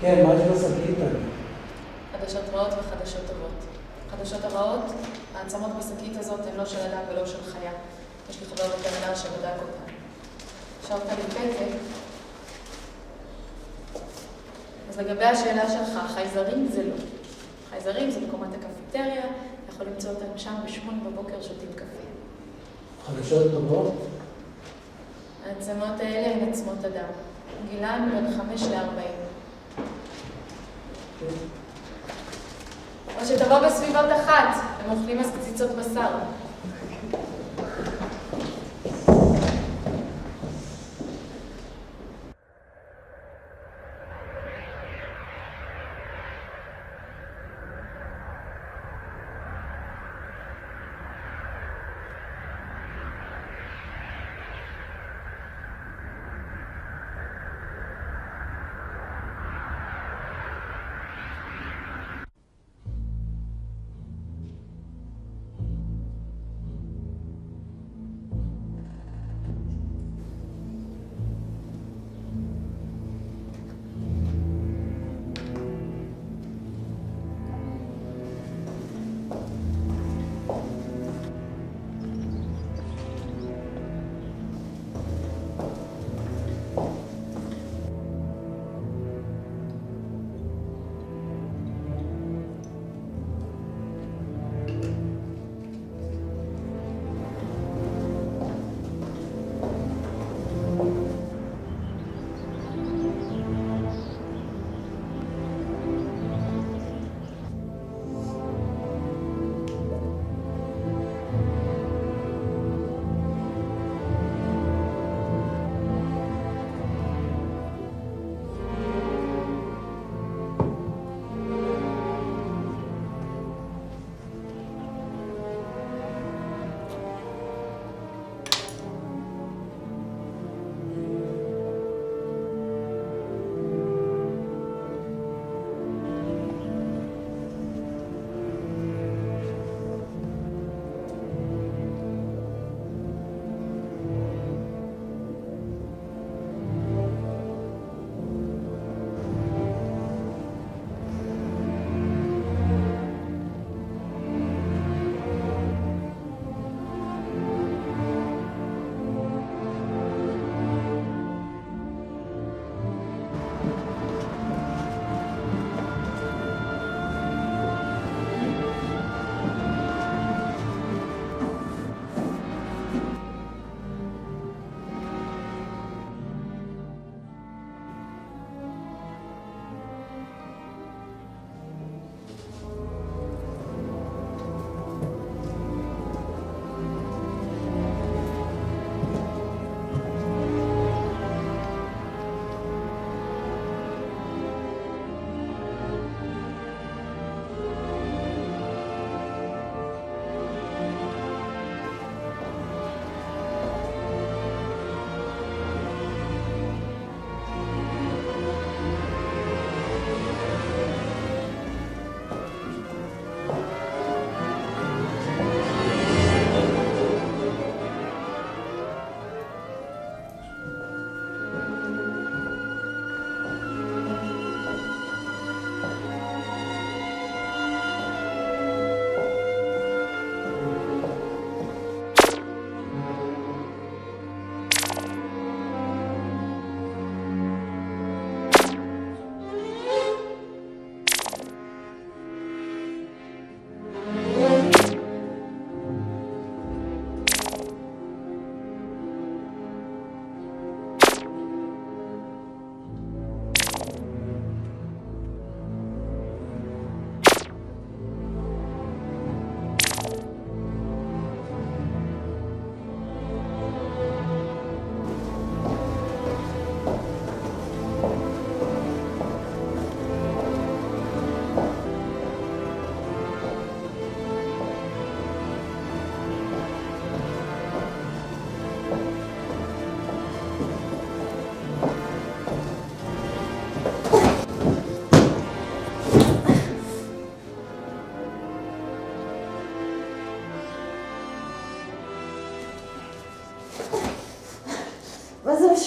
[SPEAKER 2] כן, מה יש בשקית?
[SPEAKER 9] חדשות רעות וחדשות טובות. חדשות הרעות, העצמות בשקית הזאת הן לא של אדם ולא של חיה. יש לי חבר וטרינר שבדק אותן. השארת לי פתק. אז לגבי השאלה שלך, חייזרים זה לא. חייזרים זה בקומת הקפיטריה, אתה יכול למצוא אותם שם ב8 בבוקר שותים קפה.
[SPEAKER 2] חדשות טובות?
[SPEAKER 9] העצמות האלה הן עצמות אדם. גילן בין 5 ל-40. או שתבוא בסביבות אחת, הם אוכלים אז קציצות בשר.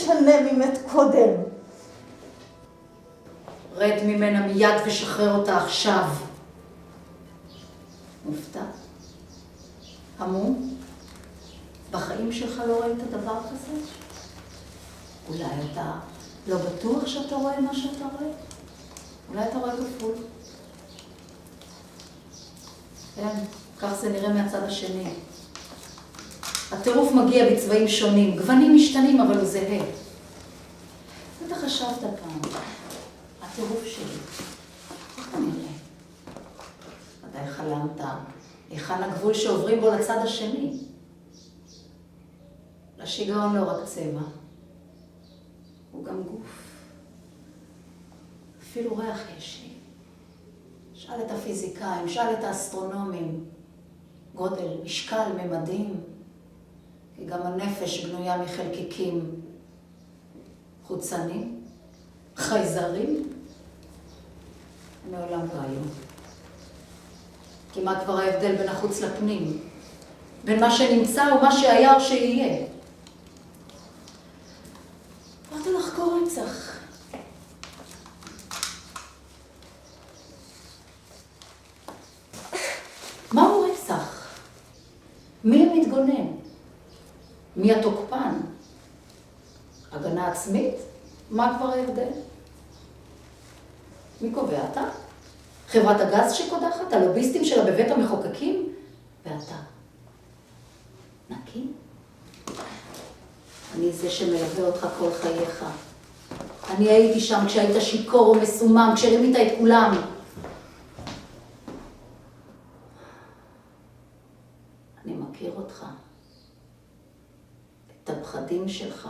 [SPEAKER 8] משנה מי מת קודם?
[SPEAKER 10] רד ממנה מיד ושחרר אותה עכשיו. מופתע? המום? בחיים שלך לא ראית דבר כזה? אולי אתה לא בטוח שאתה רואה מה שאתה רואה? אולי אתה רואה כפול? כן, כך זה נראה מהצד השני. הטירוף מגיע בצבעים שונים, גוונים משתנים אבל הוא זהה. אתה חשבת פעם, הטירוף שלי, איך נראה? מתי חלמת? היכן הגבול שעוברים בו לצד השני? לשיגעון לא רק צבע, הוא גם גוף. אפילו ריח יש לי. שאל את הפיזיקאים, שאל את האסטרונומים. גודל, משקל, ממדים. כי גם הנפש בנויה מחלקיקים. חוצנים, חייזרים. מעולם לא היו. כי מה כבר ההבדל בין החוץ לפנים? בין מה שנמצא ומה שהיה או שיהיה? באת לחקור רצח. מהו רצח? מי המתגונן? מי התוקפן? הגנה עצמית? מה כבר ההבדל? מי קובע? אתה? חברת הגז שקודחת? הלוביסטים שלה בבית המחוקקים? ואתה? נקי? אני זה שמלווה אותך כל חייך. אני הייתי שם כשהיית שיקור ומסומם, כשרימית את כולם. אני מכיר אותך. את הפחדים שלך.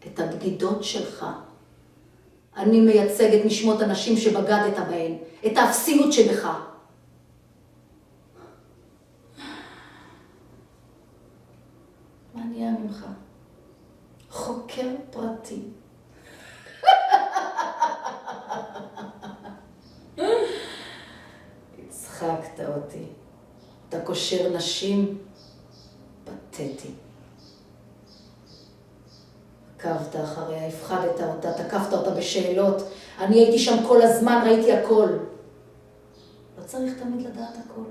[SPEAKER 10] את הבגידות שלך. אני מייצגת משמות אנשים שבגדת בהן. את האפסיות שבך. מה נהיה ממך? חוקר פרטי. הצחקת אותי. אתה קושר נשים פתטי. עקבת אחריה, הפחדת אותה, תקפת אותה בשאלות. אני הייתי שם כל הזמן, ראיתי הכל. לא צריך תמיד לדעת הכל.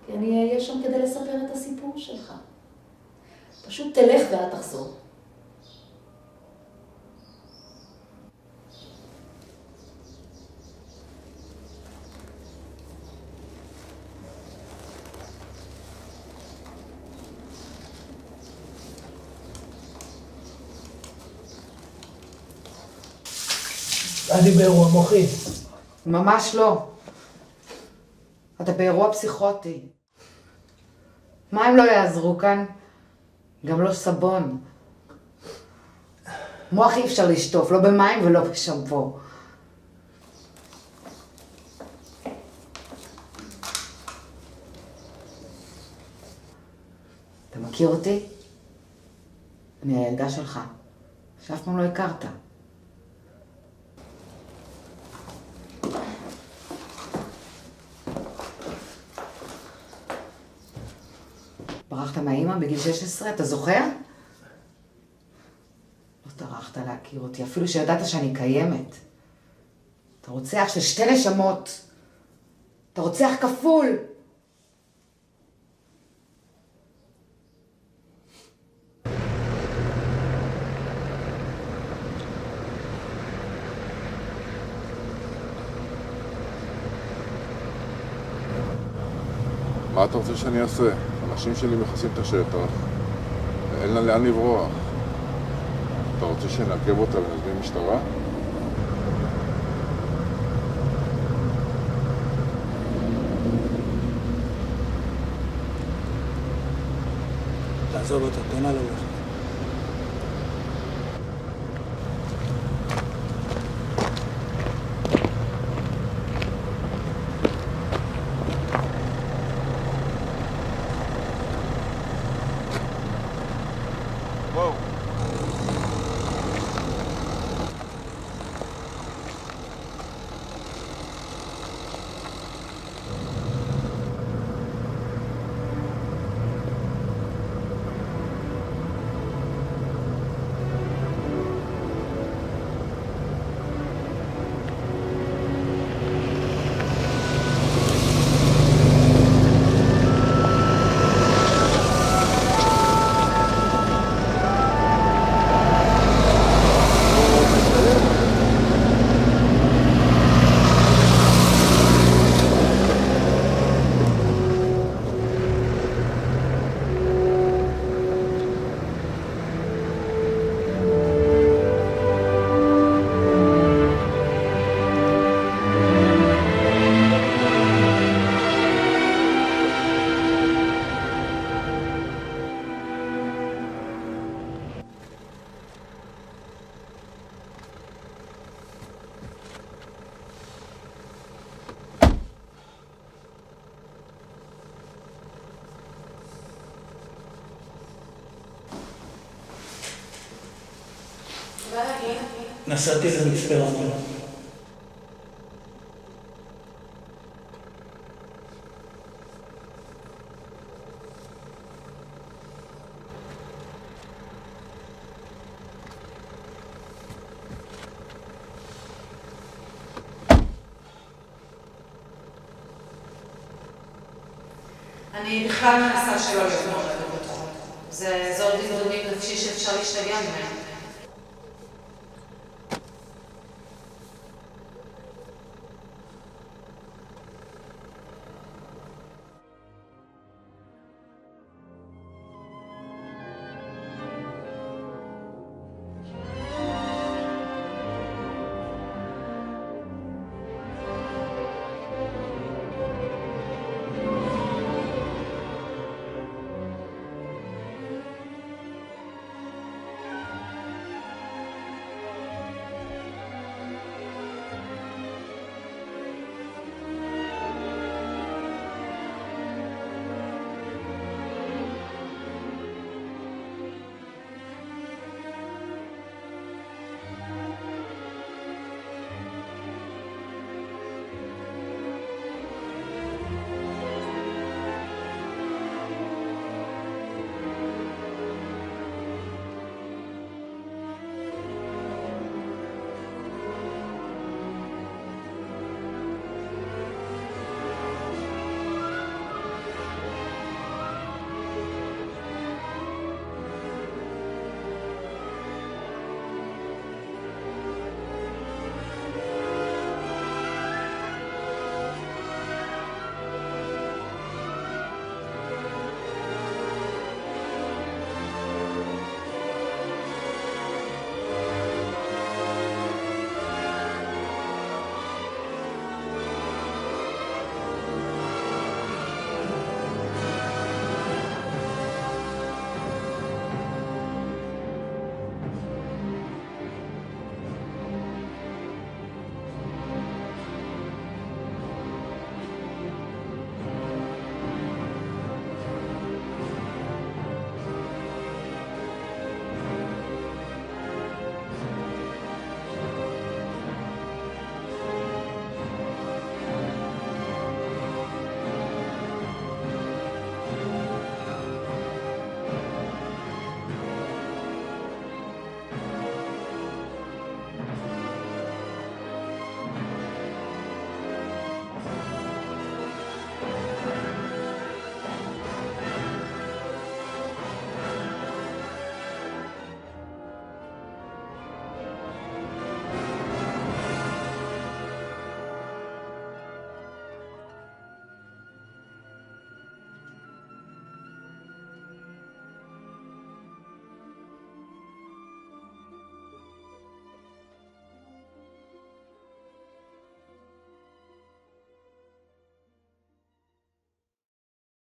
[SPEAKER 10] כי אני אהיה שם כדי לספר את הסיפור שלך. פשוט תלך ואל תחזור.
[SPEAKER 1] אני באירוע מוחי.
[SPEAKER 11] ממש לא. אתה באירוע פסיכוטי. מים לא יעזרו כאן, גם לא סבון. מוח אי אפשר לשטוף, לא במים ולא בשמפו. אתה מכיר אותי? אני הילדה שלך, שאף פעם לא הכרת. ברחת מהאימא בגיל 16, אתה זוכר? לא טרחת להכיר אותי, אפילו שידעת שאני קיימת. אתה רוצח של 2 נשמות. אתה רוצח כפול.
[SPEAKER 12] מה אתה רוצה שאני אעשה? אנשים שלי מכסים את השטח, ואין לה לאן לברוח. אתה רוצה שנעכב אותה ונזמין משטרה?
[SPEAKER 13] תעזוב אותה, תן לה ללכת.
[SPEAKER 2] נסעתי למצפה רמון.
[SPEAKER 10] אני בכלל מנסה שלא להיות מאוד בתחום. זה אזור דמדומי נפשי שאפשר להשתגע ממנו.